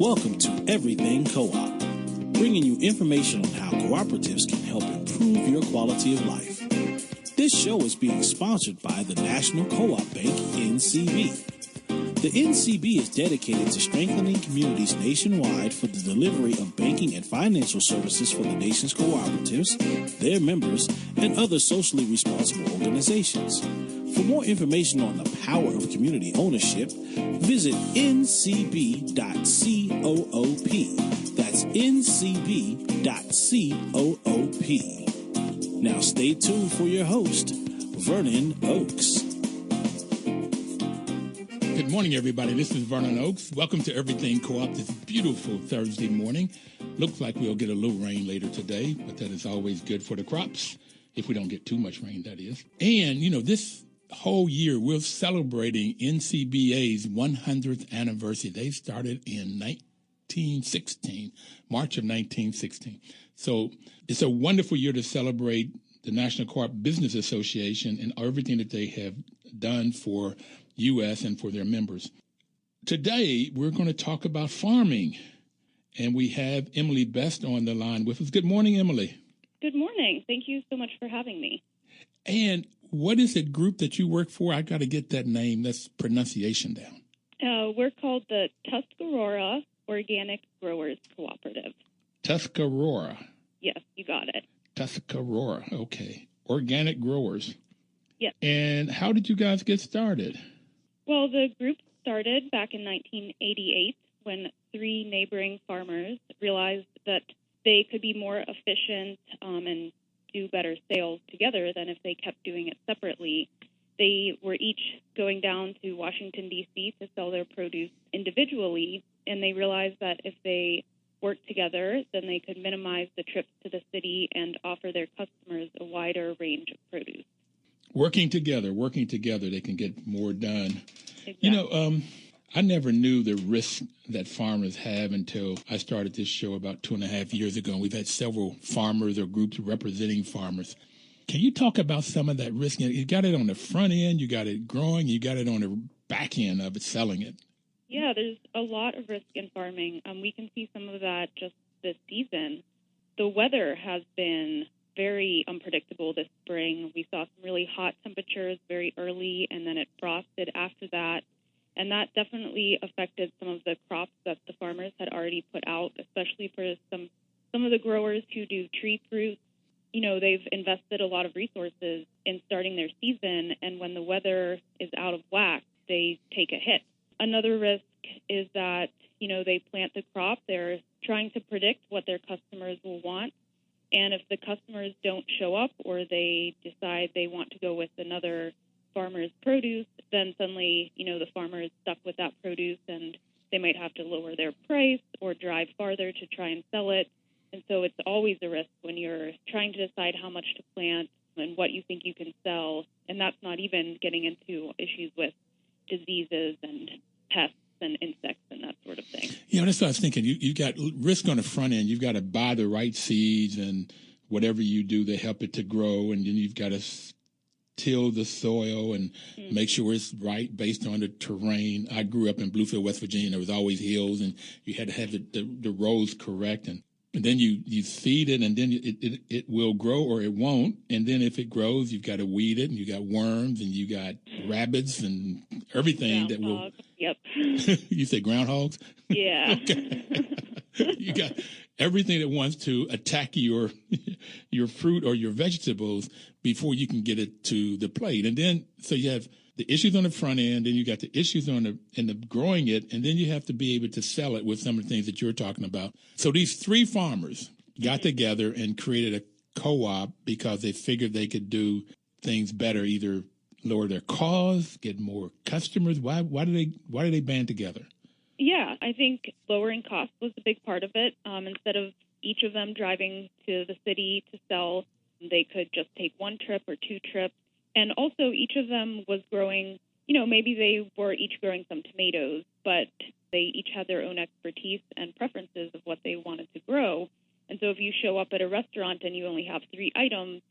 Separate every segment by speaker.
Speaker 1: Welcome to Everything Co-op, bringing you information on how cooperatives can help improve your quality of life. This show is being sponsored by the National Co-op Bank, NCB. The NCB is dedicated to strengthening communities nationwide for the delivery of banking and financial services for the nation's cooperatives, their members, and other socially responsible organizations. For more information on the power of community ownership, visit ncb.coop. That's ncb.coop. Now stay tuned for your host, Vernon Oakes.
Speaker 2: Good morning, everybody. This is Vernon Oakes. Welcome to Everything Co-op this beautiful Thursday morning. Looks like we'll get a little rain later today, but that is always good for the crops, if we don't get too much rain, that is. And, this whole year we're celebrating NCBA's 100th anniversary. They started in 1916, March of 1916. So it's a wonderful year to celebrate the National Co-op Business Association and everything that they have done for U.S. and for their members. Today, we're going to talk about farming, and we have Emily Best on the line with us. Good morning, Emily.
Speaker 3: Good morning. Thank you so much for having me.
Speaker 2: And what is the group that you work for? I got to get that name, that's pronunciation down.
Speaker 3: We're called the Tuscarora Organic Growers Cooperative.
Speaker 2: Tuscarora.
Speaker 3: Yes, you got it.
Speaker 2: Tuscarora, okay. Organic growers.
Speaker 3: Yes.
Speaker 2: And how did you guys get started?
Speaker 3: Well, the group started back in 1988 when 3 neighboring farmers realized that they could be more efficient and do better sales together than if they kept doing it separately. They were each going down to Washington, D.C. to sell their produce individually, and they realized that if they worked together, then they could minimize the trips to the city and offer their customers a wider range of produce.
Speaker 2: Working together, they can get more done.
Speaker 3: Exactly.
Speaker 2: I never knew the risk that farmers have until I started this show about 2.5 years ago. And we've had several farmers or groups representing farmers. Can you talk about some of that risk? You got it on the front end, you got it growing, you got it on the back end of it, selling it.
Speaker 3: Yeah, there's a lot of risk in farming. We can see some of that just this season. The weather has been very unpredictable this spring. We saw some really hot temperatures very early, and then it frosted after that. And that definitely affected some of the crops that the farmers had already put out, especially for some of the growers who do tree fruit. They've invested a lot of resources in starting their season, and when the weather is out of whack, they take a hit. Another risk is that, they plant the crop. They're trying to predict what their customers will want. And if the customers don't show up or they decide they want to go with another farmer's produce, then suddenly, the farmer is stuck with that produce and they might have to lower their price or drive farther to try and sell it. And so it's always a risk when you're trying to decide how much to plant and what you think you can sell. And that's not even getting into issues with diseases and pests and insects and that sort of thing.
Speaker 2: That's what I was thinking. You got risk on the front end. You've got to buy the right seeds and whatever you do to help it to grow. And then you've got to till the soil and make sure it's right based on the terrain. I grew up in Bluefield, West Virginia, and there was always hills, and you had to have the rows correct. And then you feed it, and then it will grow or it won't. And then if it grows, you've got to weed it, and you got worms, and you got rabbits and everything that will.
Speaker 3: Yep.
Speaker 2: You say groundhogs?
Speaker 3: Yeah.
Speaker 2: Okay. You got everything that wants to attack your fruit or your vegetables before you can get it to the plate. And then, so you have the issues on the front end, then you got the issues in the growing it, and then you have to be able to sell it with some of the things that you're talking about. So these 3 farmers got together and created a co-op because they figured they could do things better, either lower their costs, get more customers. Why do they band together?
Speaker 3: Yeah, I think lowering costs was a big part of it. Instead of each of them driving to the city to sell, they could just take 1 trip or 2 trips. And also each of them was growing, maybe they were each growing some tomatoes, but they each had their own expertise and preferences of what they wanted to grow. And so if you show up at a restaurant and you only have 3 items,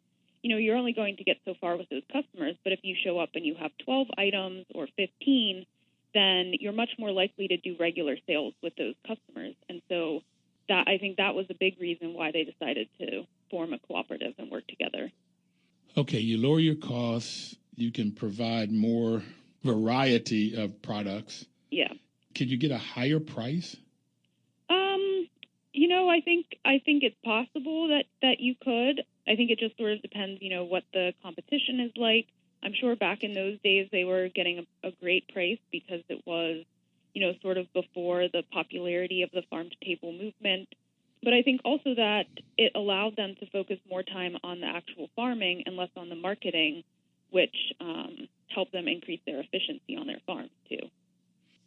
Speaker 3: you're only going to get so far with those customers. But if you show up and you have 12 items or 15, then you're much more likely to do regular sales with those customers. And so I think that was a big reason why they decided to form a cooperative and work together.
Speaker 2: Okay, you lower your costs, you can provide more variety of products.
Speaker 3: Yeah.
Speaker 2: Could you get a higher price?
Speaker 3: I think it's possible that you could. I think it just sort of depends, what the competition is like. I'm sure back in those days they were getting a great price because it was, sort of before the popularity of the farm-to-table movement. But I think also that it allowed them to focus more time on the actual farming and less on the marketing, which helped them increase their efficiency on their farms, too.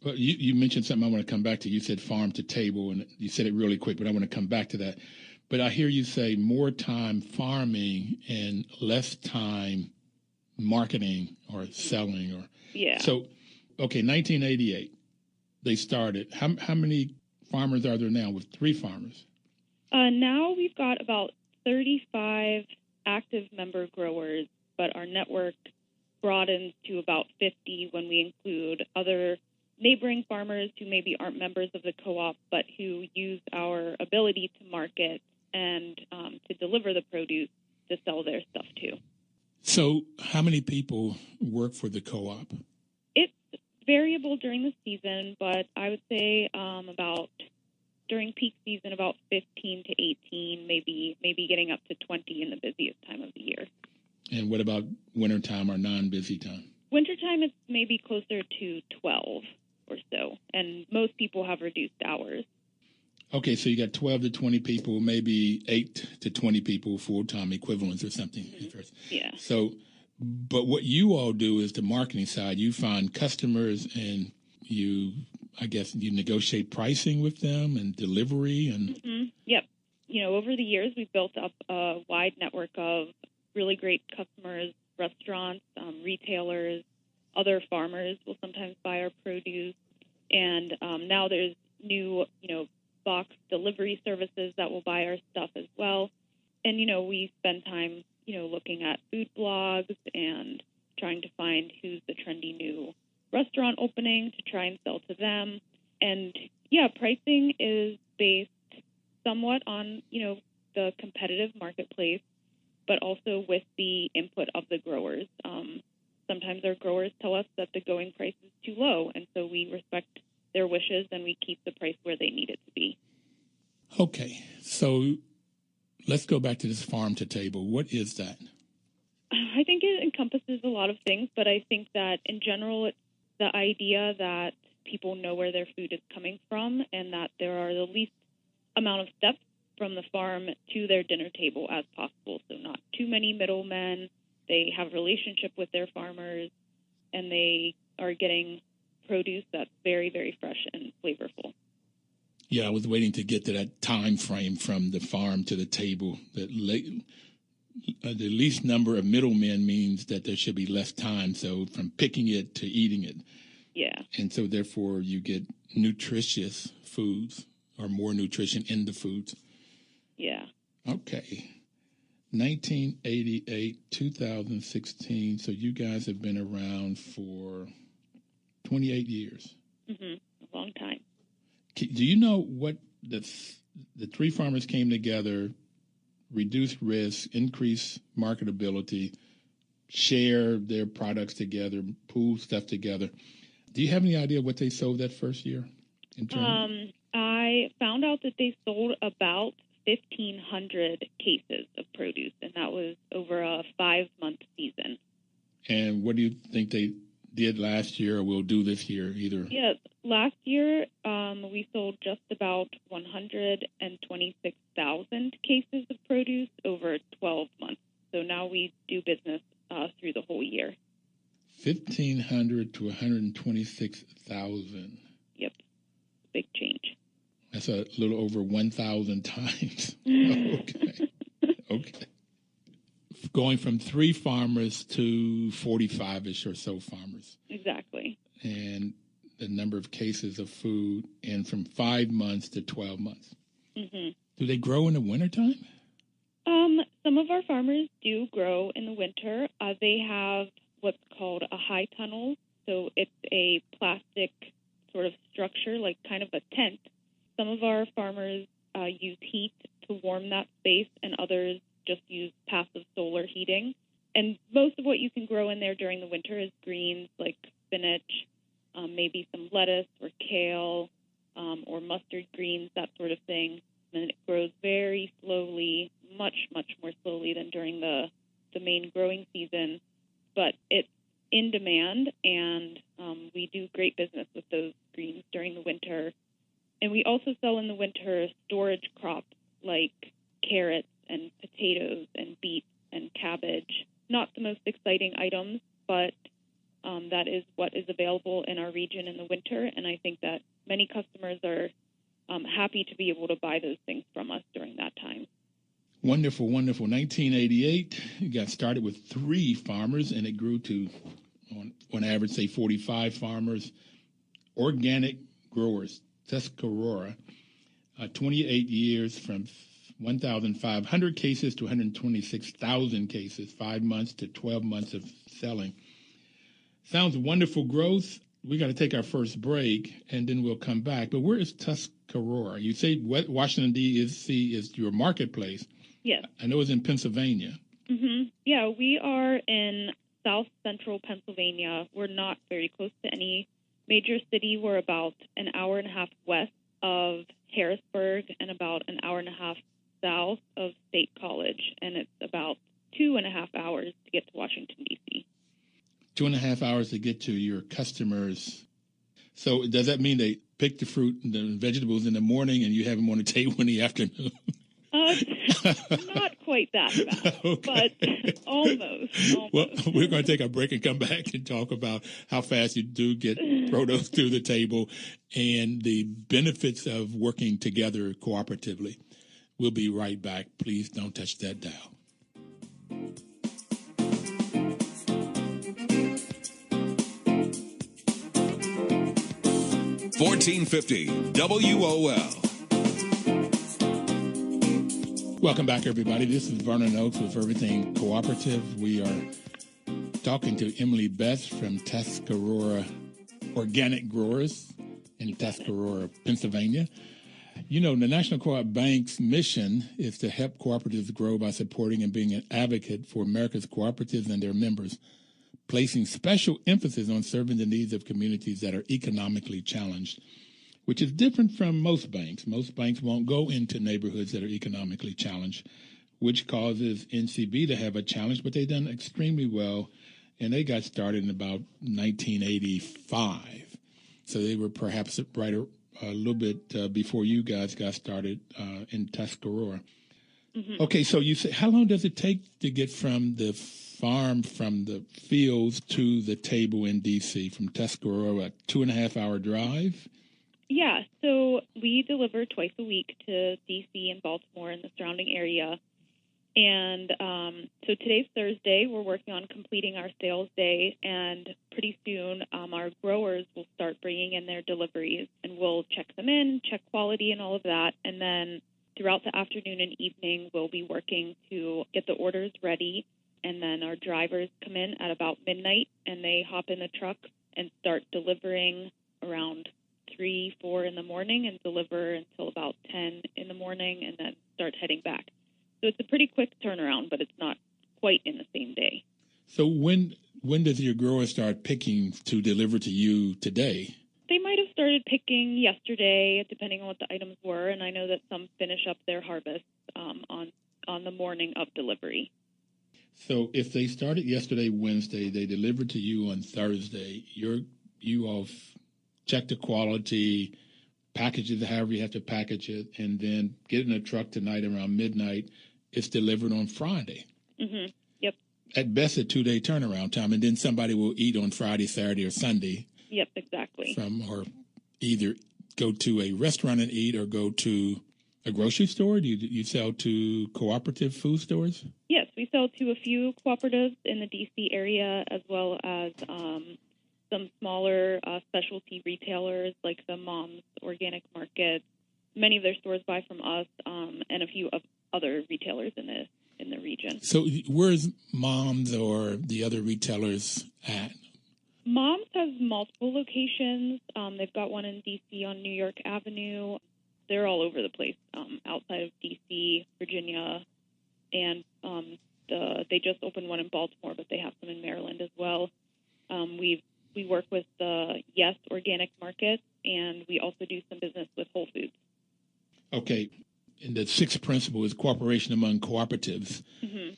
Speaker 2: Well, you mentioned something I want to come back to. You said farm to table, and you said it really quick, but I want to come back to that. But I hear you say more time farming and less time marketing or selling.
Speaker 3: Yeah.
Speaker 2: So, okay, 1988, they started. How many farmers are there now with 3 farmers?
Speaker 3: Now we've got about 35 active member growers, but our network broadens to about 50 when we include other neighboring farmers who maybe aren't members of the co-op, but who use our ability to market and to deliver the produce to sell their stuff too.
Speaker 2: So how many people work for the co-op?
Speaker 3: It's variable during the season, but I would say during peak season, about 15 to 18, maybe getting up to 20 in the busiest time of the year. And
Speaker 2: what about wintertime or non-busy time?
Speaker 3: Wintertime, it's maybe closer to 12 or so, and most people have reduced hours.
Speaker 2: Okay, so you got 12 to 20 people, maybe 8 to 20 people full-time equivalents or something.
Speaker 3: Mm-hmm. Yeah.
Speaker 2: So, but what you all do is the marketing side. You find customers and you negotiate pricing with them and delivery and.
Speaker 3: Mm-hmm. Yep. Over the years, we've built up a wide network of really great customers, restaurants, retailers, other farmers will sometimes buy our produce. And now there's new, box delivery services that will buy our stuff as well. And, we spend time, looking at food blogs and trying to find who's the trendy new restaurant opening to try and sell to them. And, pricing is based somewhat on, the competitive marketplace, but also with the input of the growers. Sometimes our growers tell us that the going price is too low, and so we respect their wishes and we keep the price where they need it to be.
Speaker 2: Okay, so let's go back to this farm to table. What is that?
Speaker 3: I think it encompasses a lot of things, but I think that in general, it's the idea that people know where their food is coming from and that there are the least amount of steps from the farm to their dinner table as possible. So not too many middlemen. They have a relationship with their farmers, and they are getting produce that's very, very fresh and flavorful.
Speaker 2: Yeah, I was waiting to get to that time frame from the farm to the table. The least number of middlemen means that there should be less time, so from picking it to eating it.
Speaker 3: Yeah.
Speaker 2: And so therefore you get nutritious foods or more nutrition in the foods.
Speaker 3: Yeah.
Speaker 2: Okay. 1988, 2016. So you guys have been around for 28 years.
Speaker 3: Mm-hmm. A long time.
Speaker 2: Do you know what the 3 farmers came together, reduce risk, increase marketability, share their products together, pool stuff together? Do you have any idea what they sold that first year?
Speaker 3: I found out that they sold about 1,500 cases of produce, and that was over a 5-month season.
Speaker 2: And what do you think they did last year or will do this year either?
Speaker 3: Yeah, last year we sold just about 126,000 cases of produce over 12 months. So now we do business through the whole year.
Speaker 2: 1,500 to 126,000.
Speaker 3: Yep, big change.
Speaker 2: That's a little over 1,000 times. Okay. Okay. Going from 3 farmers to 45-ish or so farmers.
Speaker 3: Exactly.
Speaker 2: And the number of cases of food, and from 5 months to 12 months.
Speaker 3: Mm-hmm.
Speaker 2: Do they grow in the wintertime?
Speaker 3: Some of our farmers do grow in the winter. They have what's called a high tunnel So it's a plastic sort of structure, like kind of a tent. Some of our farmers use heat to warm that space, and others just use passive solar heating. And most of what you can grow in there during the winter is greens like spinach, maybe some lettuce or kale, or mustard greens, that sort of thing. And it grows very slowly, much more slowly than during the main growing season. But it's in demand, and we do great business with those greens during the winter. And we also sell in the winter storage crops like carrots and potatoes and beets and cabbage. Not the most exciting items, but that is what is available in our region in the winter. And I think that many customers are happy to be able to buy those things from us during that time.
Speaker 2: Wonderful, wonderful. 1988, you got started with 3 farmers, and it grew to, on average, say 45 farmers, organic growers, Tuscarora, 28 years from 1,500 cases to 126,000 cases, 5 months to 12 months of selling. Sounds wonderful growth. We got to take our first break, and then we'll come back. But where is Tuscarora? You say Washington, D.C. is your marketplace.
Speaker 3: Yes.
Speaker 2: I know it's in Pennsylvania.
Speaker 3: Mm-hmm. Yeah, we are in south central Pennsylvania. We're not very close to any major city. We're about an hour and a half west of Harrisburg and about an hour and a half south of State College. And it's about 2.5 hours to get to Washington, D.C.
Speaker 2: 2.5 hours to get to your customers. So does that mean they pick the fruit and the vegetables in the morning and you have them on the table in the afternoon?
Speaker 3: Not quite that fast, okay. But almost.
Speaker 2: Well, we're going to take a break and come back and talk about how fast you do get produce to the table and the benefits of working together cooperatively. We'll be right back. Please don't touch that dial.
Speaker 4: 1450 WOL.
Speaker 2: Welcome back, everybody. This is Vernon Oakes with Everything Cooperative. We are talking to Emily Beth from Tuscarora Organic Growers in Tuscarora, Pennsylvania. You know, the National Co-op Bank's mission is to help cooperatives grow by supporting and being an advocate for America's cooperatives and their members, placing special emphasis on serving the needs of communities that are economically challenged, which is different from most banks. Most banks won't go into neighborhoods that are economically challenged, which causes NCB to have a challenge, but they've done extremely well, and they got started in about 1985. So they were perhaps right a little bit before you guys got started in Tuscarora. Mm-hmm. Okay, so you say, how long does it take to get from the farm, from the fields to the table in D.C., from Tuscarora, a 2.5-hour drive?
Speaker 3: Yeah, so we deliver twice a week to D.C. and Baltimore and the surrounding area. And so today's Thursday. We're working on completing our sales day, and pretty soon our growers will start bringing in their deliveries, and we'll check them in, check quality and all of that. And then throughout the afternoon and evening, we'll be working to get the orders ready. And then our drivers come in at about midnight, and they hop in the truck and start delivering around 3, 4 in the morning and deliver until about 10 in the morning and then start heading back. So it's a pretty quick turnaround, but it's not quite in the same day.
Speaker 2: So when does your grower start picking to deliver to you today?
Speaker 3: They might have started picking yesterday, depending on what the items were, and I know that some finish up their harvest on the morning of delivery.
Speaker 2: So if they started yesterday, Wednesday, they delivered to you on Thursday, you all check the quality, package it however you have to package it, and then get in a truck tonight around midnight. It's delivered on Friday.
Speaker 3: Mm-hmm. Yep.
Speaker 2: At best, a 2-day turnaround time, and then somebody will eat on Friday, Saturday, or Sunday.
Speaker 3: Yep, exactly.
Speaker 2: Or either go to a restaurant and eat or go to a grocery store. Do you sell to cooperative food stores?
Speaker 3: Yes, we sell to a few cooperatives in the D.C. area, as well as some smaller specialty retailers like the Mom's Organic Market. Many of their stores buy from us, and a few of other retailers in the region.
Speaker 2: So where's Mom's or the other retailers at?
Speaker 3: Mom's has multiple locations. They've got one in D.C. on New York Avenue. They're all over the place, outside of D.C., Virginia, and they just opened one in Baltimore, but they have some in Maryland as well. We work with the Yes Organic Market, and we also do some business with Whole Foods.
Speaker 2: Okay. And the sixth principle is cooperation among cooperatives. Mm-hmm.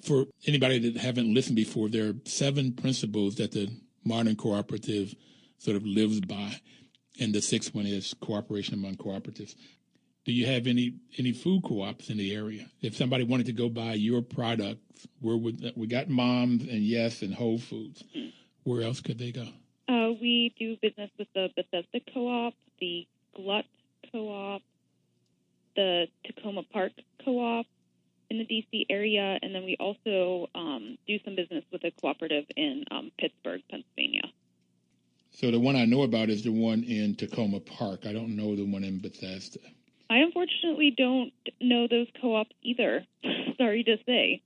Speaker 2: For anybody that haven't listened before, there are 7 principles that the modern cooperative sort of lives by, and the sixth one is cooperation among cooperatives. Do you have any food co-ops in the area? If somebody wanted to go buy your products, we got Moms and Yes and Whole Foods. Mm-hmm. Where else could they go?
Speaker 3: We do business with the Bethesda Co-op, the Glut Co-op, the Tacoma Park Co-op in the D.C. area, and then we also do some business with a cooperative in Pittsburgh, Pennsylvania.
Speaker 2: So the one I know about is the one in Tacoma Park. I don't know the one in Bethesda.
Speaker 3: I unfortunately don't know those co-ops either. Sorry to say.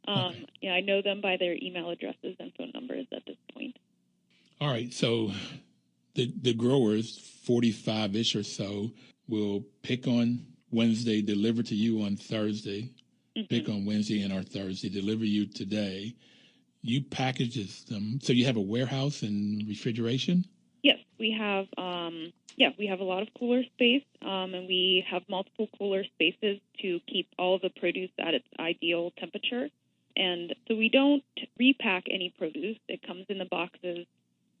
Speaker 2: Okay.
Speaker 3: Yeah, I know them by their email addresses and phone numbers at this point.
Speaker 2: All right, so the growers, 45-ish or so, will pick on Wednesday, deliver to you on Thursday, mm-hmm. pick on Wednesday and or Thursday, deliver you today. You package them. So you have a warehouse and refrigeration?
Speaker 3: Yes, we have. We have a lot of cooler space, and we have multiple cooler spaces to keep all of the produce at its ideal temperature. And so we don't repack any produce. It comes in the boxes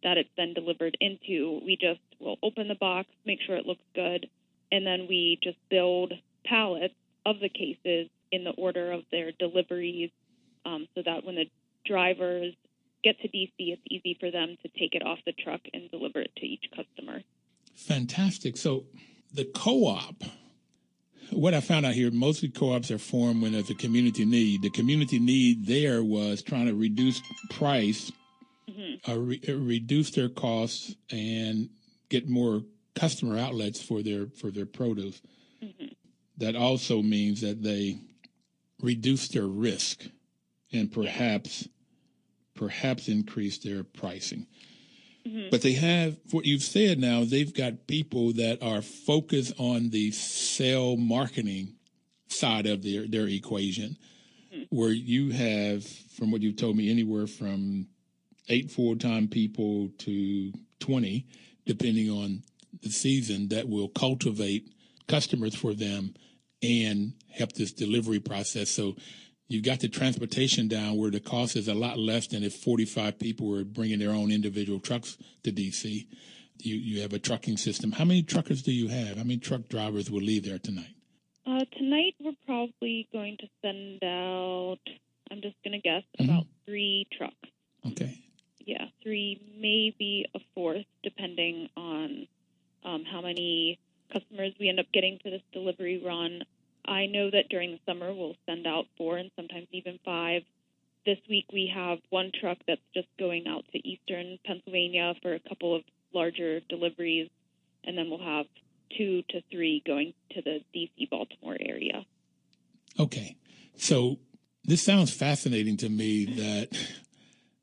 Speaker 3: that it's then delivered into. We just will open the box, make sure it looks good, and then we just build pallets of the cases in the order of their deliveries, so that when the drivers get to DC, it's easy for them to take it off the truck and deliver it to each customer.
Speaker 2: Fantastic. So the co-op, what I found out here, mostly co-ops are formed when there's a community need. The community need there was trying to reduce price, mm-hmm. Reduce their costs, and get more customer outlets for their produce. Mm-hmm. That also means that they reduce their risk and perhaps increase their pricing. Mm-hmm. But they have, what you've said now, they've got people that are focused on the sale marketing side of their equation, mm-hmm. where you have, from what you've told me, anywhere from 8 full-time people to 20, depending on the season, that will cultivate customers for them and help this delivery process. So you've got the transportation down where the cost is a lot less than if 45 people were bringing their own individual trucks to D.C. You have a trucking system. How many truckers do you have? How many truck drivers will leave there tonight?
Speaker 3: Tonight we're probably going to send out, I'm just going to guess,
Speaker 2: mm-hmm.
Speaker 3: about 3 trucks.
Speaker 2: Okay.
Speaker 3: Yeah, 3, maybe a 4th, depending on how many customers we end up getting for this delivery run. I know that during the summer we'll send out 4 and sometimes even 5. This week we have 1 truck that's just going out to eastern Pennsylvania for a couple of larger deliveries, and then we'll have 2 to 3 going to the D.C. Baltimore area.
Speaker 2: Okay. So this sounds fascinating to me that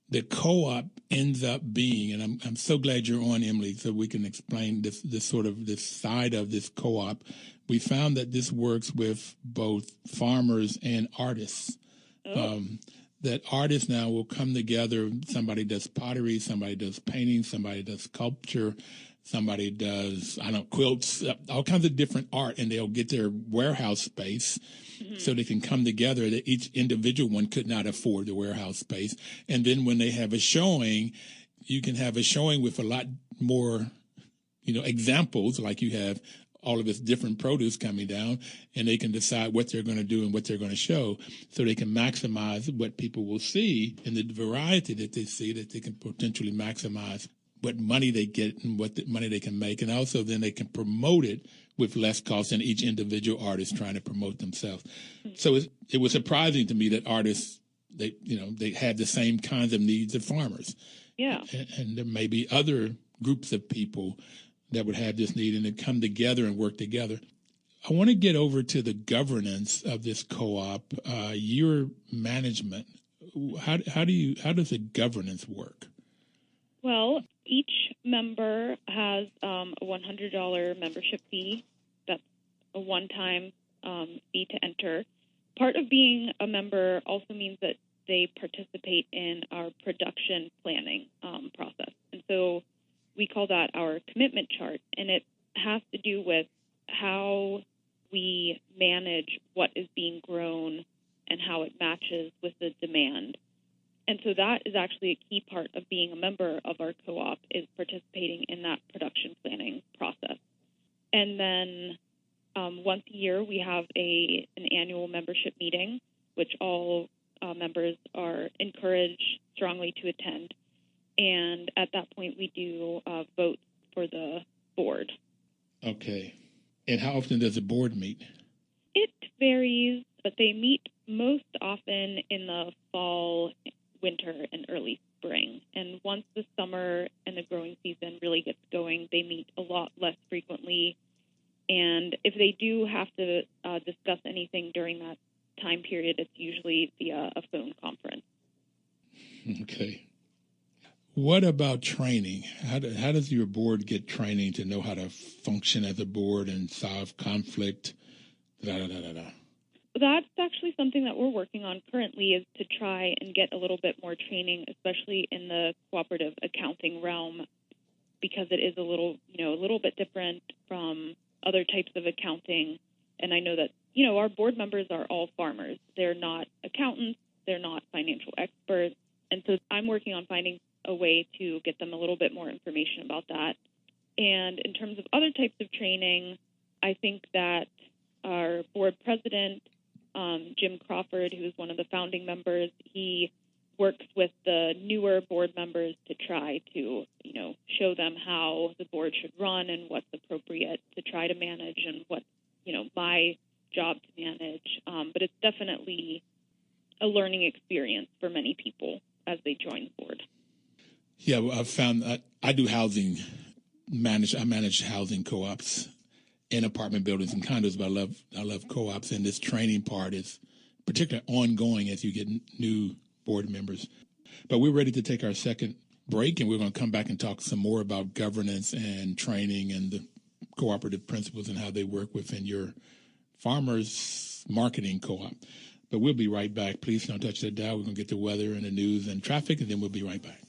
Speaker 2: the co-op ends up being, and I'm so glad you're on, Emily, so we can explain this side of this co-op. We found that this works with both farmers and artists. Oh. That artists now will come together. Somebody does pottery, somebody does painting, somebody does sculpture, somebody does, quilts, all kinds of different art, and they'll get their warehouse space mm-hmm. so they can come together. That each individual one could not afford the warehouse space. And then when they have a showing, you can have a showing with a lot more, examples, like you have all of this different produce coming down, and they can decide what they're going to do and what they're going to show, so they can maximize what people will see and the variety that they see, that they can potentially maximize what money they get and what money they can make. And also then they can promote it with less cost than each individual artist trying to promote themselves. So it was surprising to me that artists, they have the same kinds of needs as farmers.
Speaker 3: Yeah.
Speaker 2: And there may be other groups of people that would have this need and then come together and work together. I want to get over to the governance of this co-op, your management. How does the governance work?
Speaker 3: Well, each member has a $100 membership fee. That's a one-time fee to enter. Part of being a member also means that they participate in our production planning process. And so we call that our commitment chart, and it has to do with how we manage what is being grown and how it matches with the demand. And so that is actually a key part of being a member of our co-op, is participating in that production planning process. And then once a year, we have an annual membership meeting, which all members are encouraged strongly to attend. And at that point, we do vote for the board.
Speaker 2: Okay. And how often does the board meet?
Speaker 3: It varies, but they meet most often in the fall, winter, and early spring. And once the summer and the growing season really gets going, they meet a lot less frequently. And if they do have to discuss anything during that time period, it's usually via a phone conference.
Speaker 2: Okay. What about training? How does your board get training to know how to function as a board and solve conflict?
Speaker 3: That's actually something that we're working on currently, is to try and get a little bit more training, especially in the cooperative accounting realm, because it is a little bit different from other types of accounting. And I know that, our board members are all farmers. They're not accountants. They're not financial experts. And so I'm working on finding a way to get them a little bit more information about that. And in terms of other types of training, I think that our board president, Jim Crawford, who is one of the founding members, he works with the newer board members to try to, show them how the board should run and what's appropriate to try to manage and what, my job to manage. But it's definitely a learning experience for many people as they join the board.
Speaker 2: Yeah, well, I've found I do housing I manage housing co-ops in apartment buildings and condos, but I love co-ops, and this training part is particularly ongoing as you get new board members. But we're ready to take our second break, and we're going to come back and talk some more about governance and training and the cooperative principles and how they work within your farmers marketing co-op. But we'll be right back. Please don't touch that dial. We're going to get the weather and the news and traffic, and then we'll be right back.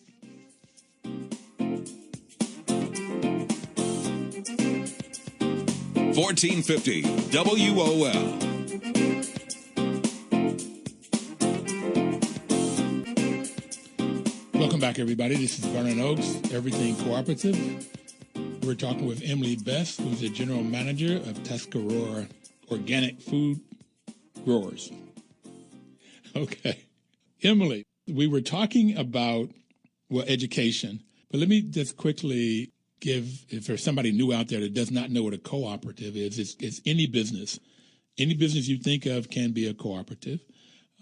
Speaker 4: $14.50 WOL.
Speaker 2: Welcome back, everybody. This is Vernon Oaks, Everything Cooperative. We're talking with Emily Best, who's the general manager of Tuscarora Organic Food Growers. Okay. Emily, we were talking about, education, but let me just quickly give, if there's somebody new out there that does not know what a cooperative is, it's any business. Any business you think of can be a cooperative.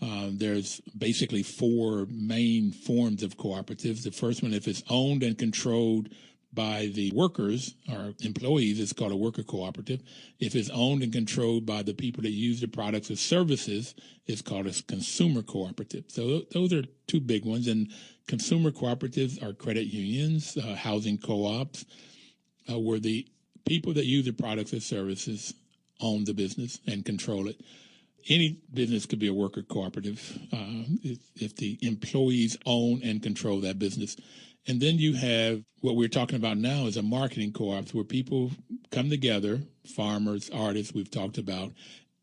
Speaker 2: There's basically four main forms of cooperatives. The first one, if it's owned and controlled by the workers or employees, it's called a worker cooperative. If it's owned and controlled by the people that use the products or services, it's called a consumer cooperative. So those are two big ones. And consumer cooperatives are credit unions, housing co-ops, where the people that use the products or services own the business and control it. Any business could be a worker cooperative if the employees own and control that business. And then you have what we're talking about now is a marketing co-op, where people come together, farmers, artists we've talked about,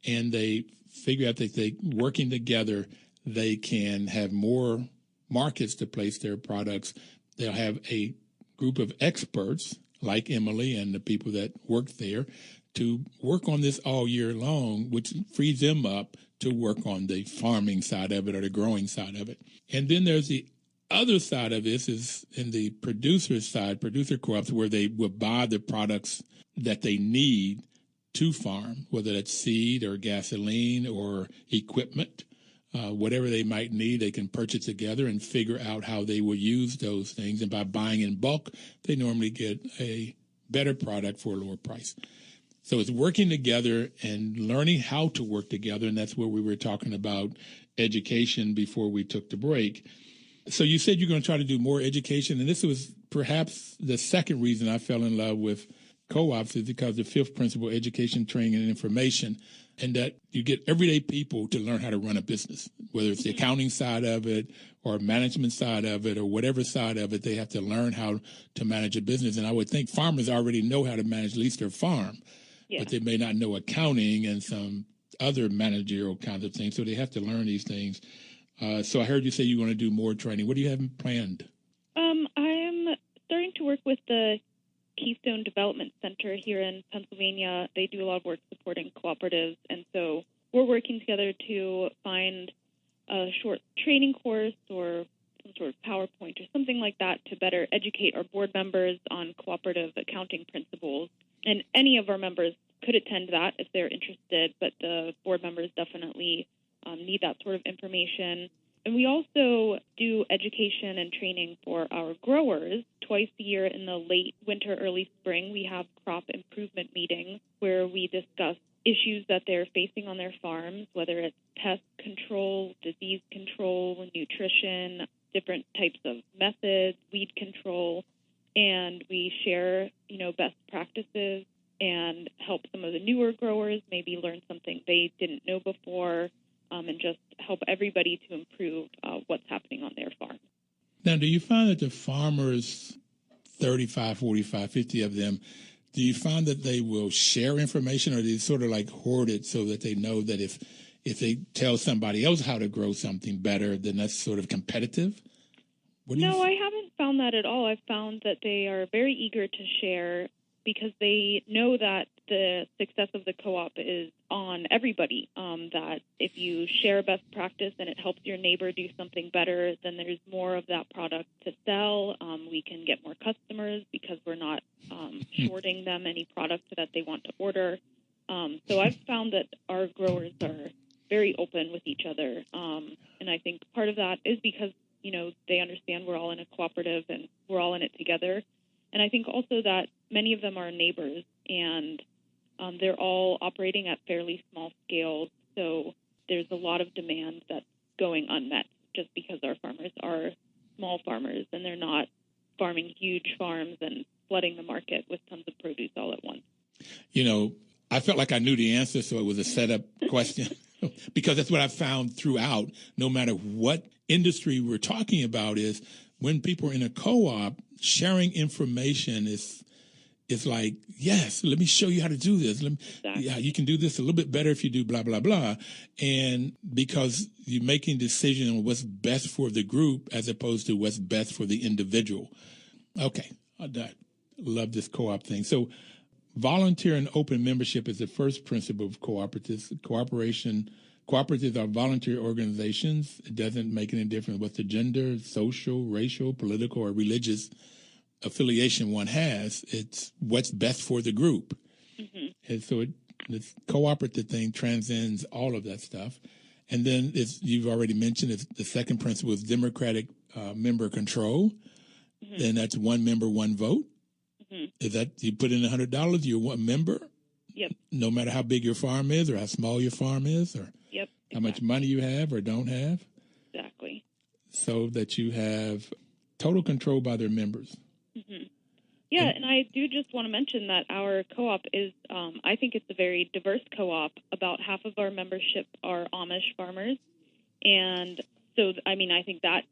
Speaker 2: and they figure out that they working together, they can have more markets to place their products. They'll have a group of experts like Emily and the people that work there to work on this all year long, which frees them up to work on the farming side of it or the growing side of it. And then there's the other side of this is in the producer side, producer co-ops, where they will buy the products that they need to farm, whether that's seed or gasoline or equipment, whatever they might need, they can purchase together and figure out how they will use those things. And by buying in bulk, they normally get a better product for a lower price. So it's working together and learning how to work together, and that's where we were talking about education before we took the break. So you said you're going to try to do more education, and this was perhaps the second reason I fell in love with co-ops is because the fifth principle, education, training, and information, and that you get everyday people to learn how to run a business, whether it's the accounting side of it or management side of it or whatever side of it, they have to learn how to manage a business. And I would think farmers already know how to manage at least their farm, but they may not know accounting and some other managerial kinds of things. So they have to learn these things. So I heard you say you want to do more training. What do you have planned?
Speaker 3: I'm starting to work with the Keystone Development Center here in Pennsylvania. They do a lot of work supporting cooperatives, and so we're working together to find a short training course or some sort of PowerPoint or something like that to better educate our board members on cooperative accounting principles. And any of our members could attend that if they're interested, but the board members definitely need that sort of information. And we also do education and training for our growers. Twice a year in the late winter, early spring, we have crop improvement meetings where we discuss issues that they're facing on their farms, whether it's pest control, disease control, nutrition, different types of methods, weed control, and we share, best practices and help some of the newer growers maybe learn something they didn't know before, and just help everybody to improve what's happening on their farm.
Speaker 2: Now, do you find that the farmers, 35, 45, 50 of them, do you find that they will share information, or do they sort of like hoard it so that they know that if they tell somebody else how to grow something better, then that's sort of competitive?
Speaker 3: No, I haven't found that at all. I've found that they are very eager to share because they know that the success of the co-op is on everybody, that if you share best practice and it helps your neighbor do something better, then there's more of that product to sell. We can get more customers because we're not shorting them any product that they want to order. So I've found that our growers are very open with each other. And I think part of that is because, they understand we're all in a cooperative and we're all in it together. And I think also that many of them are neighbors, and they're all operating at fairly small scales. So there's a lot of demand that's going unmet just because our farmers are small farmers and they're not farming huge farms and flooding the market with tons of produce all at once.
Speaker 2: I felt like I knew the answer, so it was a setup question. Because that's what I found throughout, no matter what industry we're talking about, is when people are in a co-op, sharing information is like, yes, let me show you how to do this.
Speaker 3: Exactly.
Speaker 2: Yeah, you can do this a little bit better if you do blah, blah, blah. And because you're making a decision on what's best for the group as opposed to what's best for the individual. Okay, I love this co-op thing. So volunteer and open membership is the first principle of cooperatives. Cooperatives are volunteer organizations. It doesn't make any difference what the gender, social, racial, political, or religious affiliation one has. It's what's best for the group. Mm-hmm. And so this cooperative thing transcends all of that stuff. And then, you've already mentioned, the second principle is democratic member control. Mm-hmm. And that's one member, one vote. Mm-hmm. Is that you put in $100, you're one member?
Speaker 3: Yep.
Speaker 2: No matter how big your farm is or how small your farm is or how much money you have or don't have.
Speaker 3: Exactly.
Speaker 2: So that you have total control by their members.
Speaker 3: Mm-hmm. Yeah, and I do just want to mention that our co-op is, I think it's a very diverse co-op. About half of our membership are Amish farmers. And so, I think that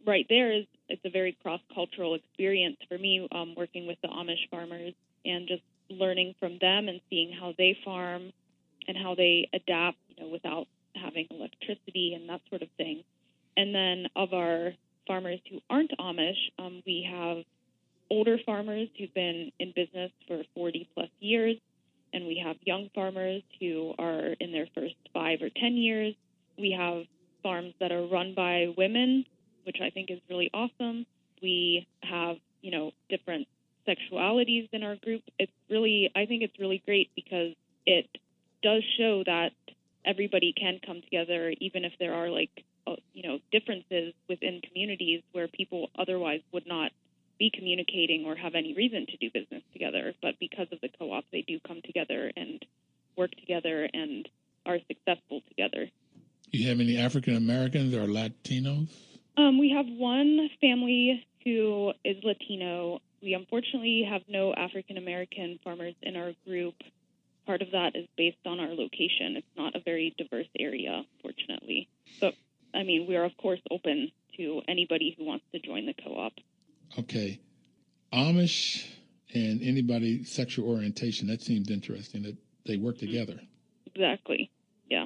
Speaker 3: right there it's a very cross-cultural experience for me, working with the Amish farmers and just learning from them and seeing how they farm and how they adapt, without having electricity and that sort of thing. And then of our farmers who aren't Amish, we have older farmers who've been in business for 40-plus years, and we have young farmers who are in their first 5 or 10 years. We have farms that are run by women, which I think is really awesome. We have, different sexualities in our group. I think it's really great because it does show that everybody can come together, even if there are differences within communities where people otherwise would not be communicating or have any reason to do business together. But because of the co-op, they do come together and work together and are successful together.
Speaker 2: Do you have any African Americans or Latinos?
Speaker 3: We have one family who is Latino, unfortunately have no African American farmers in our group. Part of that is based on our location. It's not a very diverse area, fortunately. But, I mean, we are, of course, open to anybody who wants to join the co-op.
Speaker 2: Okay. Amish and anybody sexual orientation, that seems interesting that they work together.
Speaker 3: Exactly. Yeah.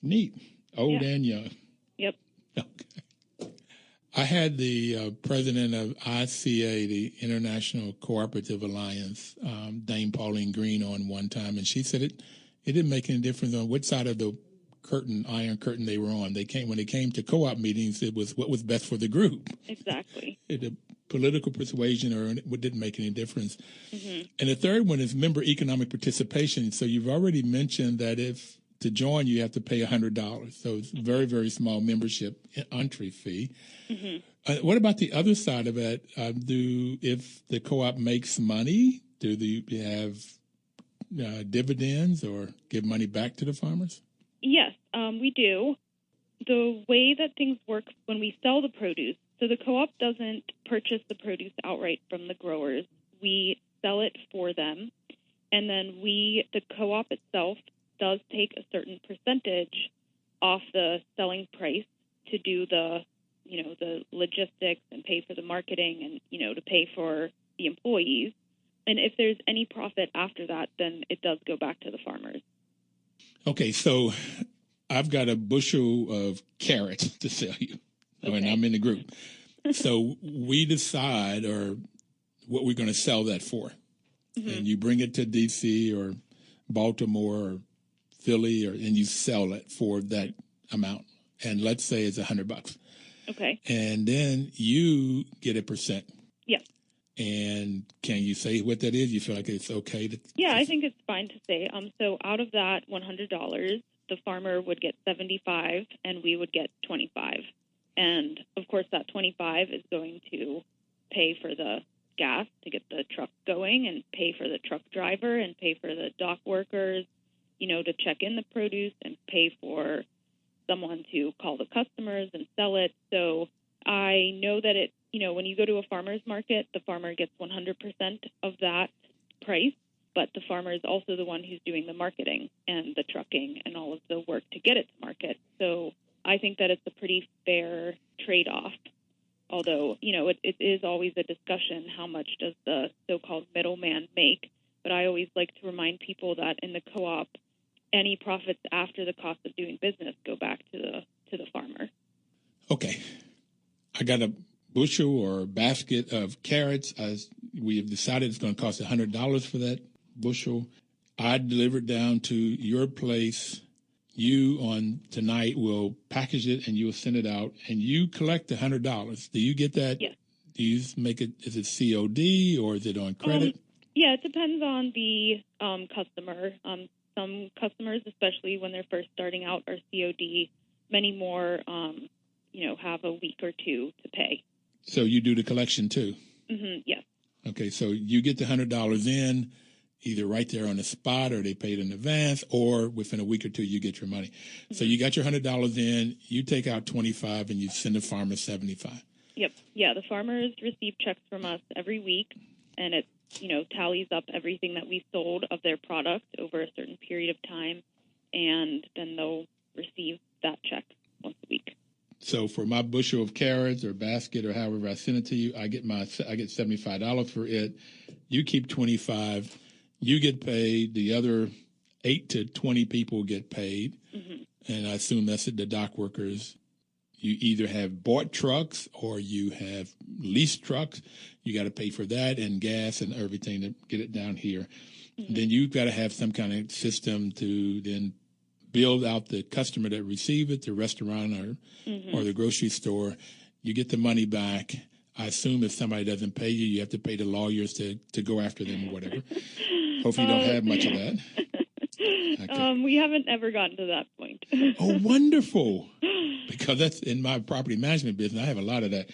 Speaker 2: Neat. Old and young.
Speaker 3: Yep.
Speaker 2: Okay. I had the president of ICA, the International Cooperative Alliance, Dame Pauline Green, on one time, and she said it didn't make any difference on which side of the iron curtain they were on. When they came to co-op meetings, it was what was best for the group.
Speaker 3: Exactly.
Speaker 2: The political persuasion it didn't make any difference.
Speaker 3: Mm-hmm.
Speaker 2: And the third one is member economic participation. So you've already mentioned that if to join, you have to pay $100. So it's a very, very small membership entry fee.
Speaker 3: Mm-hmm.
Speaker 2: What about the other side of it? If the co-op makes money, do they have dividends or give money back to the farmers?
Speaker 3: Yes, we do. The way that things work when we sell the produce, so the co-op doesn't purchase the produce outright from the growers. We sell it for them, and then the co-op itself does take a certain percentage off the selling price to do the logistics and pay for the marketing and, to pay for the employees. And if there's any profit after that, then it does go back to the farmers.
Speaker 2: Okay, so I've got a bushel of carrots to sell you, and I'm in the group. So we decide what we're going to sell that for. Mm-hmm. And you bring it to D.C. or Baltimore or Philly, and you sell it for that amount. And let's say it's $100.
Speaker 3: Okay.
Speaker 2: And then you get a percent.
Speaker 3: Yeah.
Speaker 2: And can you say what that is? You feel like it's okay to?
Speaker 3: Yeah, I think it's fine to say. So out of that $100, the farmer would get $75, and we would get $25. And of course, that $25 is going to pay for the gas to get the truck going, and pay for the truck driver, and pay for the dock workers, to check in the produce, and pay for someone to call the customers and sell it. So I know that when you go to a farmer's market, the farmer gets 100% of that price, but the farmer is also the one who's doing the marketing and the trucking and all of the work to get it to market. So I think that it's a pretty fair trade-off, although, it is always a discussion, how much does the so-called middleman make? But I always like to remind people that in the co-op, any profits after the cost of doing business go back to the farmer.
Speaker 2: Okay. I got a bushel or basket of carrots. We have decided it's going to cost $100 for that bushel. I deliver it down to your place. You on tonight will package it and you will send it out, and you collect $100. Do you get that?
Speaker 3: Yes.
Speaker 2: Do you make it? Is it COD or is it on credit?
Speaker 3: Yeah, it depends on the customer. Some customers, especially when they're first starting out, are COD. Many more, have a week or two to pay.
Speaker 2: So you do the collection too?
Speaker 3: Mm-hmm, yes.
Speaker 2: Okay, so you get the $100 in, either right there on the spot, or they paid in advance, or within a week or two you get your money. Mm-hmm. So you got your $100 in, you take out $25, and you send the farmer $75.
Speaker 3: Yep. Yeah, the farmers receive checks from us every week, and it tallies up everything that we sold of their product over a certain period of time, and then they'll receive that check once a week.
Speaker 2: So for my bushel of carrots or basket or however I send it to you, I get $75 for it. You keep $25. You get paid. The other 8 to 20 people get paid. Mm-hmm. And I assume that's the dock workers. You either have bought trucks or you have leased trucks. You got to pay for that and gas and everything to get it down here. Mm-hmm. Then you've got to have some kind of system to then build out the customer that receive it, the restaurant or the grocery store. You get the money back. I assume if somebody doesn't pay you, you have to pay the lawyers to go after them or whatever. Hopefully you don't have much of that. Okay.
Speaker 3: We haven't ever gotten to that point.
Speaker 2: Oh, wonderful. Because that's in my property management business. I have a lot of that.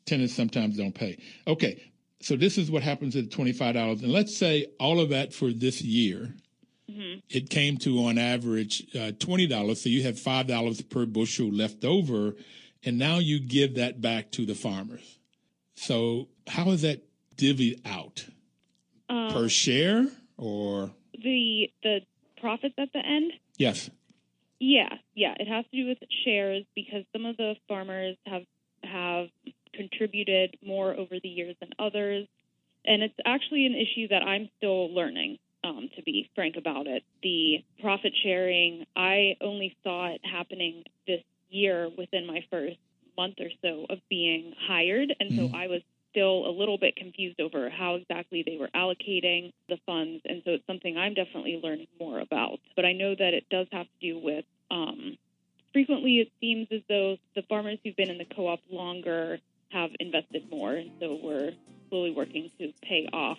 Speaker 2: Tenants sometimes don't pay. Okay, so this is what happens at $25. And let's say all of that for this year, it came to on average $20. So you have $5 per bushel left over, and now you give that back to the farmers. So how is that divvied out? Per share or?
Speaker 3: The profits at the end?
Speaker 2: Yes.
Speaker 3: Yeah. It has to do with shares because some of the farmers have contributed more over the years than others. And it's actually an issue that I'm still learning, to be frank about it. The profit sharing, I only saw it happening this year within my first month or so of being hired. And so I was still a little bit confused over how exactly they were allocating the funds. And so it's something I'm definitely learning more about. But I know that it does have to do with, frequently it seems as though the farmers who've been in the co-op longer have invested more. And so we're slowly working to pay off.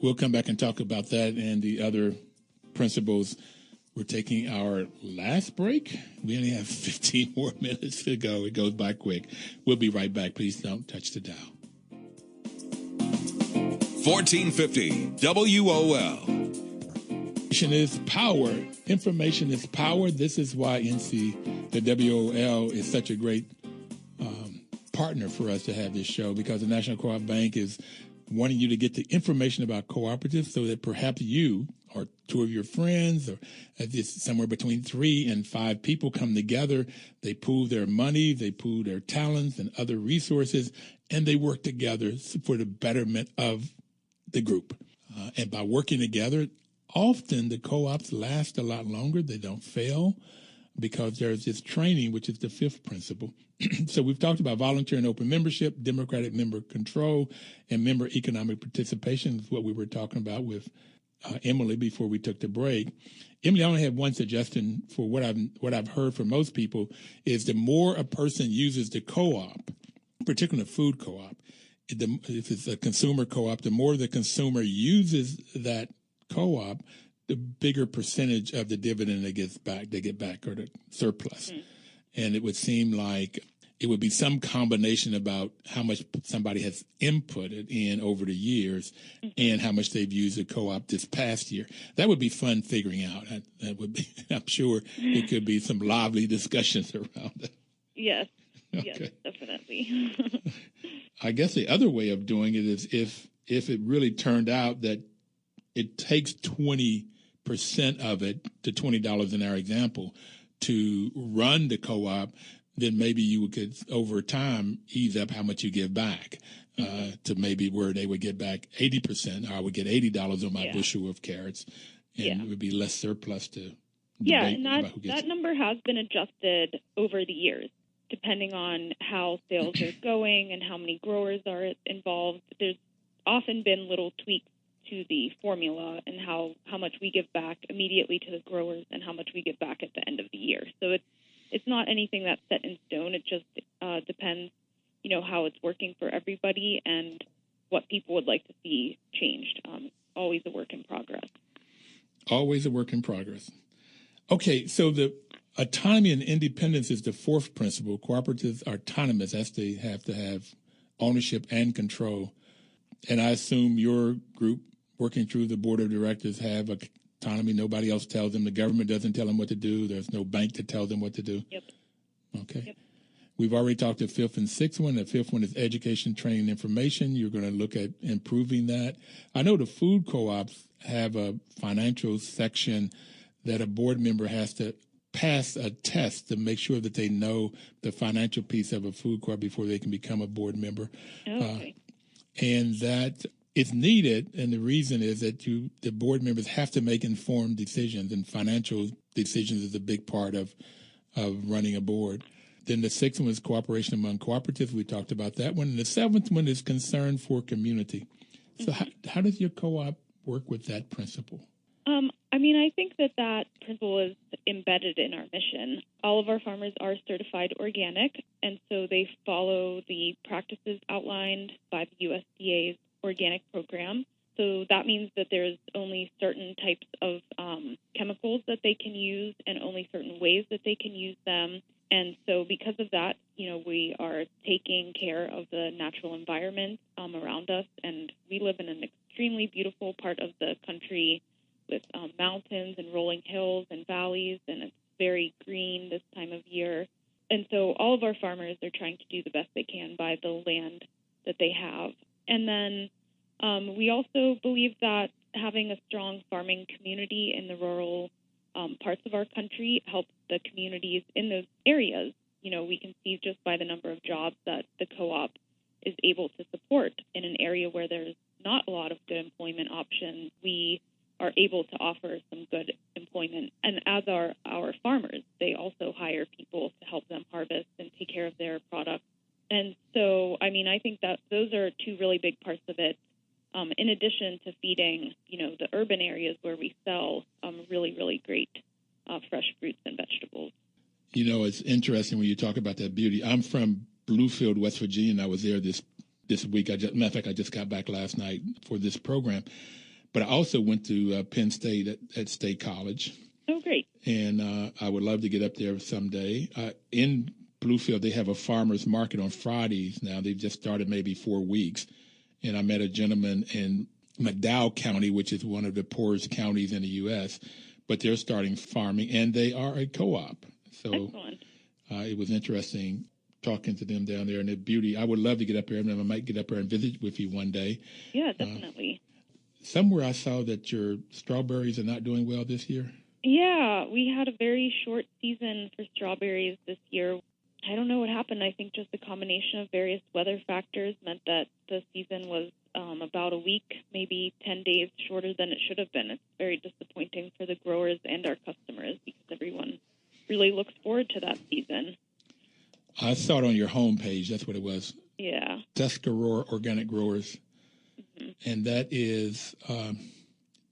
Speaker 2: We'll come back and talk about that and the other principles. We're taking our last break. We only have 15 more minutes to go. It goes by quick. We'll be right back. Please don't touch the dial.
Speaker 4: 1450 WOL.
Speaker 2: Information is power. Information is power. This is why the WOL is such a great partner for us to have this show, because the National Co-op Bank is wanting you to get the information about cooperatives so that perhaps you or two of your friends or somewhere between 3 and 5 people come together. They pool their money, they pool their talents and other resources, and they work together for the betterment of the group. And by working together, often the co-ops last a lot longer. They don't fail because there's this training, which is the 5th principle. So we've talked about volunteer and open membership, democratic member control, and member economic participation is what we were talking about with Emily before we took the break. Emily, I only have one suggestion for what I've heard from most people is the more a person uses the co-op, particularly a food co-op, if it's a consumer co-op, the more the consumer uses that co-op, the bigger percentage of the dividend they get back, or the surplus. And it would seem like it would be some combination about how much somebody has inputted in over the years and how much they've used the co-op this past year. That would be fun figuring out. That would be, I'm sure it could be some lively discussions around it.
Speaker 3: Yes.
Speaker 2: Okay.
Speaker 3: Yes, definitely.
Speaker 2: I guess the other way of doing it is if it really turned out that it takes 20% of it, to $20 in our example, to run the co-op, then maybe you could, over time, ease up how much you give back to maybe where they would get back 80%, or I would get $80 on my bushel of carrots, and it would be less surplus to debate
Speaker 3: and
Speaker 2: about who gets
Speaker 3: that number has been adjusted over the years, depending on how sales are going and how many growers are involved. There's often been little tweaks to the formula and how much we give back immediately to the growers and how much we give back at the end of the year. So it's not anything that's set in stone. It just depends, how it's working for everybody and what people would like to see changed. Always a work in progress.
Speaker 2: Always a work in progress. Okay, so the autonomy and independence is the 4th principle. Cooperatives are autonomous. They have to have ownership and control. And I assume your group, working through the board of directors, have autonomy. Nobody else tells them. The government doesn't tell them what to do. There's no bank to tell them what to do.
Speaker 3: Yep.
Speaker 2: Okay.
Speaker 3: Yep.
Speaker 2: We've already talked the 5th and 6th one. The 5th one is education, training, and information. You're going to look at improving that. I know the food co-ops have a financial section that a board member has to pass a test to make sure that they know the financial piece of a food co-op before they can become a board member.
Speaker 3: Okay.
Speaker 2: And that it's needed, and the reason is that the board members have to make informed decisions, and financial decisions is a big part of running a board. Then the 6th one is cooperation among cooperatives. We talked about that one. And the 7th one is concern for community. So how does your co-op work with that principle?
Speaker 3: I think that principle is embedded in our mission. All of our farmers are certified organic, and so they follow the practices outlined by the USDA's organic program. So that means that there's only certain types of chemicals that they can use and only certain ways that they can use them. And so because of that, we are taking care of the natural environment around us. And we live in an extremely beautiful part of the country with mountains and rolling hills and valleys, and it's very green this time of year. And so all of our farmers are trying to do the best they can by the land that they have. And then We also believe that having a strong farming community in the rural parts of our country helps the communities in those areas. We can see just by the number of jobs that the co-op is able to support in an area where there's not a lot of good employment options. We are able to offer some good employment. And as are our farmers, they also hire people to help them harvest and take care of their products. And so, I think that those are two really big parts of it. In addition to feeding, the urban areas where we sell really, really great fresh fruits and vegetables.
Speaker 2: It's interesting when you talk about that beauty. I'm from Bluefield, West Virginia, and I was there this week. Matter of fact, I just got back last night for this program. But I also went to Penn State at State College.
Speaker 3: Oh, great.
Speaker 2: And I would love to get up there someday. In Bluefield, they have a farmer's market on Fridays now. They've just started maybe 4 weeks. And I met a gentleman in McDowell County, which is one of the poorest counties in the U.S., but they're starting farming, and they are a co-op. So it was interesting talking to them down there, and the beauty. I would love to get up there, and I might get up there and visit with you one day.
Speaker 3: Yeah, definitely.
Speaker 2: Somewhere I saw that your strawberries are not doing well this year.
Speaker 3: Yeah, we had a very short season for strawberries this year. I don't know what happened. I think just a combination of various weather factors meant that the season was about a week, maybe 10 days shorter than it should have been. It's very disappointing for the growers and our customers because everyone really looks forward to that season.
Speaker 2: I saw it on your homepage. That's what it was.
Speaker 3: Yeah.
Speaker 2: Tuscarora Organic Growers. Mm-hmm. And that is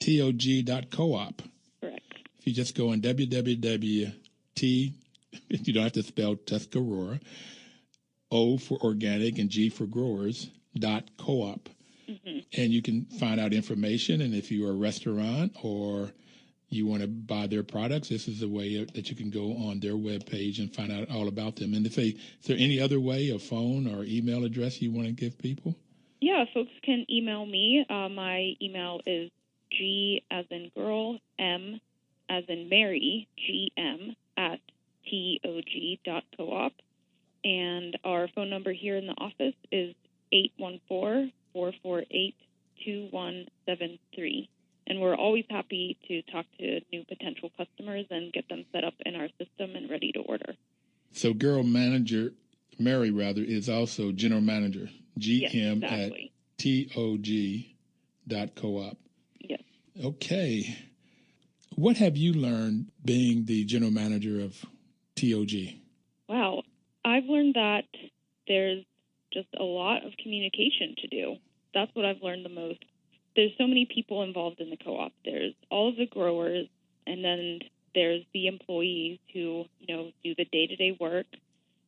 Speaker 2: TOG.coop.
Speaker 3: Correct.
Speaker 2: If you just go on www.t, you don't have to spell Tuscarora, O for organic and G for growers, .coop. Mm-hmm. And you can find out information. And if you're a restaurant or you want to buy their products, this is a way that you can go on their webpage and find out all about them. And is there any other way, a phone or email address you want to give people?
Speaker 3: Yeah, folks can email me. My email is G as in girl, M as in Mary, GM at TOG.coop. And our phone number here in the office is 814-448-2173. And we're always happy to talk to new potential customers and get them set up in our system and ready to order.
Speaker 2: So Mary is also general manager, GM
Speaker 3: yes, exactly.
Speaker 2: at TOG.coop.
Speaker 3: Yes.
Speaker 2: Okay. What have you learned being the general manager of TOG?
Speaker 3: Wow. I've learned that there's just a lot of communication to do. That's what I've learned the most. There's so many people involved in the co-op. There's all of the growers, and then there's the employees who, do the day-to-day work,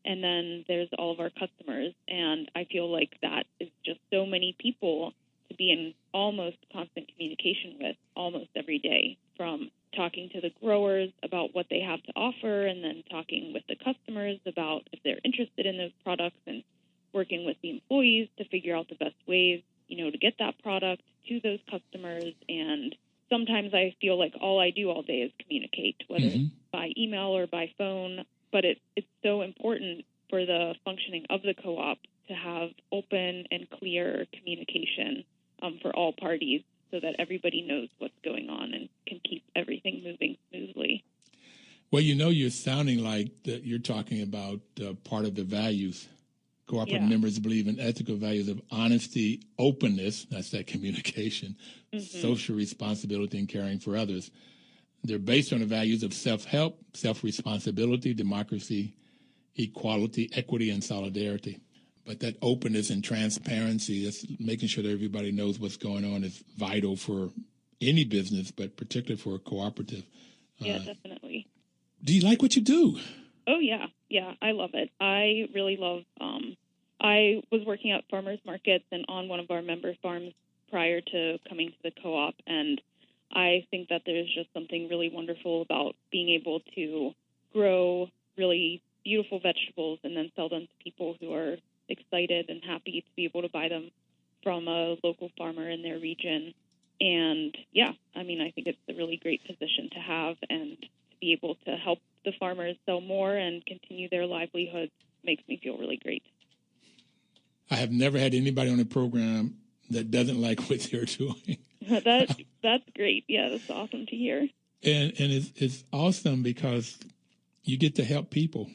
Speaker 3: and then there's all of our customers. And I feel like that is just so many people to be in almost constant communication with almost every day, from talking to the growers about what they have to offer and then talking with the customers about if they're interested in those products and working with the employees to figure out the best ways, to get that product to those customers. And sometimes I feel like all I do all day is communicate, whether it's by email or by phone. But it's so important for the functioning of the co-op to have open and clear communication for all parties so that everybody knows what's going on and can keep everything moving smoothly.
Speaker 2: Well, you're sounding like that you're talking about part of the values. Cooperative members believe in ethical values of honesty, openness, that's that communication, social responsibility, and caring for others. They're based on the values of self-help, self-responsibility, democracy, equality, equity, and solidarity. But that openness and transparency, that's making sure that everybody knows what's going on, is vital for any business, but particularly for a cooperative.
Speaker 3: Yeah, definitely.
Speaker 2: Do you like what you do?
Speaker 3: Oh, yeah. Yeah, I love it. I really love I was working at farmers markets and on one of our member farms prior to coming to the co-op, and I think that there's just something really wonderful about being able to grow really beautiful vegetables and then sell them to people who are excited and happy to be able to buy them from a local farmer in their region. And, I think it's a really great position to have, and to be able to help the farmers sell more and continue their livelihoods makes me feel really great.
Speaker 2: I have never had anybody on the program that doesn't like what they're doing.
Speaker 3: That's great. Yeah, that's awesome to hear.
Speaker 2: And it's awesome because you get to help people.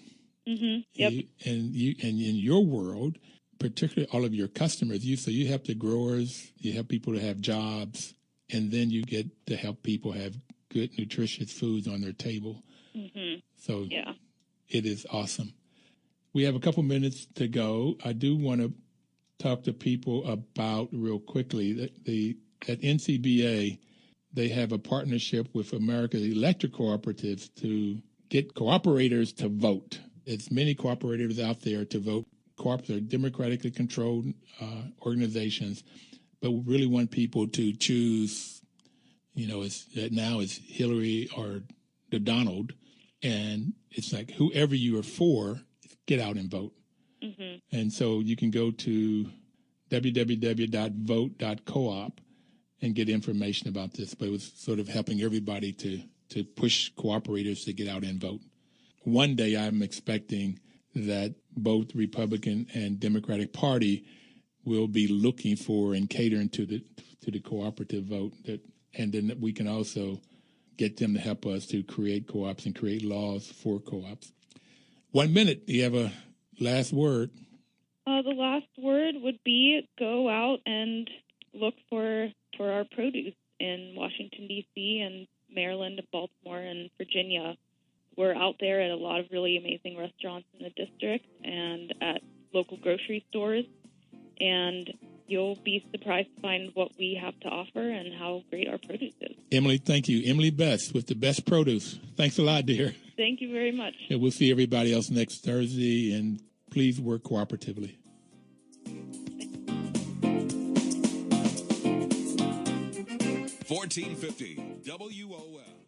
Speaker 3: Mm-hmm. Yep.
Speaker 2: And in your world, particularly all of your customers, so you help the growers, you help people to have jobs, and then you get to help people have good, nutritious foods on their table. Mm-hmm. So yeah, it is awesome. We have a couple minutes to go. I do want to talk to people about, real quickly, that at NCBA, they have a partnership with America's Electric Cooperatives to get cooperators to vote. There's many cooperators out there to vote. Cooperatives are democratically controlled organizations, but we really want people to choose, now it's Hillary or the Donald, and it's like whoever you are for, get out and vote. Mm-hmm. And so you can go to www.vote.coop and get information about this, but it was sort of helping everybody to push cooperators to get out and vote. One day I'm expecting that both Republican and Democratic Party will be looking for and catering to the cooperative vote, and then we can also get them to help us to create co-ops and create laws for co-ops. 1 minute. Do you have a last word?
Speaker 3: The last word would be go out and look for our produce in Washington, D.C. and Maryland, Baltimore, and Virginia. We're out there at a lot of really amazing restaurants in the district and at local grocery stores, and you'll be surprised to find what we have to offer and how great our produce is.
Speaker 2: Emily, thank you. Emily Best with the best produce. Thanks a lot, dear.
Speaker 3: Thank you very much.
Speaker 2: And we'll see everybody else next Thursday, and please work cooperatively.
Speaker 4: 1450 WOL.